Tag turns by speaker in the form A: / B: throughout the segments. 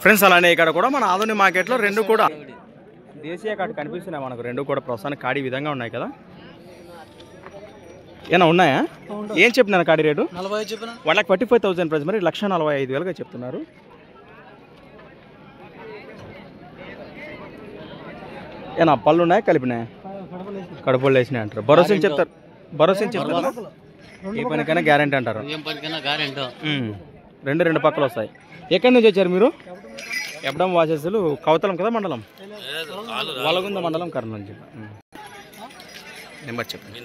A: Friends అలానే ఇక్కడ కూడా మన ఆధునిక మార్కెట్లో రెండు కూడా దేశీయ కాడి కనిపిస్తున్నాయి మనకు, రెండు కూడా ప్రస్తుతానికి కాడి విధంగా ఉన్నాయి కదా. ఏనా ఉన్నాయా? ఏం చెప్తున్నారు కాడి రేటు? 1,45,000 ప్రైస్, మరి 1,45,000గా చెప్తున్నారు. ఏనా పళ్ళు ఉన్నాయా కలిపినాయా? కడుపులు వేసినాయి అంటారు. భరోసా చెప్తారు, భరోసా చెప్తారు. ఏ పనికైనా గ్యారెంటీ అంటారు. రెండు పక్కలు వస్తాయి. ఎక్కడి నుంచి వచ్చారు మీరు? ఎబ్బడం వాసేసులు కవతలం కదా మండలం, వలగుంద మండలం, కర్నూలు జిల్లా. నెంబర్ చెప్పండి.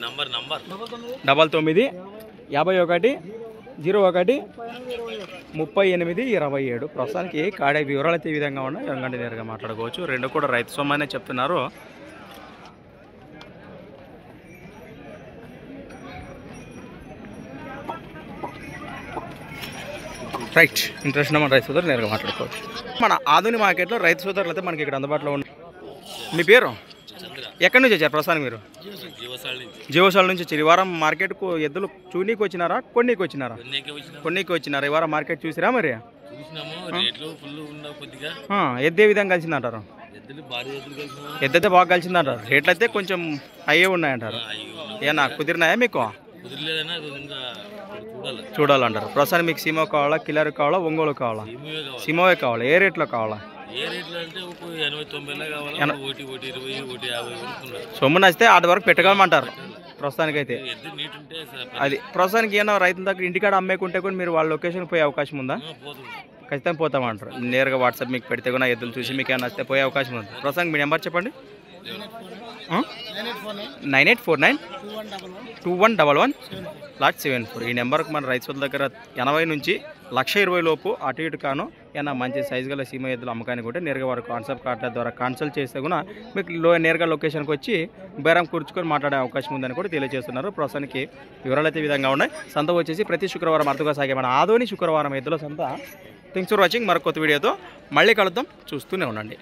A: 9951013827. ప్రస్తుతానికి కాడే వివరాలు అయితే ఈ విధంగా ఉన్నాయి. ఎవరికంటే నేరుగా మాట్లాడుకోవచ్చు. రెండు కూడా రైతు సొమ్మనే చెప్తున్నారు. రైట్, ఇంట్రెస్ట్ ఉన్న మన రైతు సోదరులు నేరుగా మాట్లాడుకోవచ్చు. మన ఆధునిక మార్కెట్లో రైతు సోదరులు అయితే మనకి ఇక్కడ అందుబాటులో ఉన్నాయి. మీ పేరు? ఎక్కడి నుంచి వచ్చారు ప్రస్తుతానికి మీరు? జీవసాల నుంచి వచ్చారు. ఈ వారం మార్కెట్కు ఎద్దులు చూనీకి వచ్చినారా, కొన్నికి వచ్చినారా? కొన్నికి వచ్చినారా. ఈ వారం మార్కెట్ చూసిరా మరి? ఎద్దే విధంగా కలిసిందంటారు? ఎద్దైతే బాగా కలిసిందంటారు. రేట్లు అయితే కొంచెం అయ్యే ఉన్నాయంటారు. ఏనా కుదిరినాయా మీకు? చూడాలంటారు. ప్రస్తుతానికి మీకు సీమో కావాలా, కిల్లర్ కావాలా, ఒంగోలు కావాలా? సీమోవే కావాలా. ఏ రేట్లో కావాలా? సొమ్ము నచ్చితే ఆటి వరకు పెట్టగలమంటారు ప్రస్తుతానికి అయితే. అది ప్రస్తుతానికి ఏమన్నా రైతుల దగ్గర ఇంటికాడ అమ్మేకుంటే కూడా మీరు వాళ్ళ లొకేషన్కి పోయే అవకాశం ఉందా? ఖచ్చితంగా పోతామంటారు. నేరుగా వాట్సాప్ మీకు పెడితే కూడా ఎద్దులు చూసి మీకు ఏమైనా నచ్చితే పోయే అవకాశం ఉంది. ప్రస్తుతానికి మీ నెంబర్ చెప్పండి. 9849211174. ఈ నెంబర్కి మన రైతుల దగ్గర 80 నుంచి 1,20,000 లోపు అటు ఇటు కాను ఏమన్నా మంచి సైజు గల సీమ ఎద్దులు అమ్మకానికి ఉంటే నేరుగా వారు వాట్సాప్ కార్డు ద్వారా కన్సల్ట్ చేస్తే కూడా మీకు నేరుగా లొకేషన్కి వచ్చి బేరం కూర్చుకొని మాట్లాడే అవకాశం ఉందని కూడా తెలియజేస్తున్నారు. ప్రస్తుతానికి వివరాలు అయితే ఈ విధంగా ఉన్నాయి. సంత వచ్చేసి ప్రతి శుక్రవారం అర్థంగా సాగే మన ఆదోని శుక్రవారం ఎద్దుల సంత. Thanks for watching. మరొక కొత్త వీడియోతో మళ్ళీ కలుద్దాం. చూస్తూనే ఉండండి.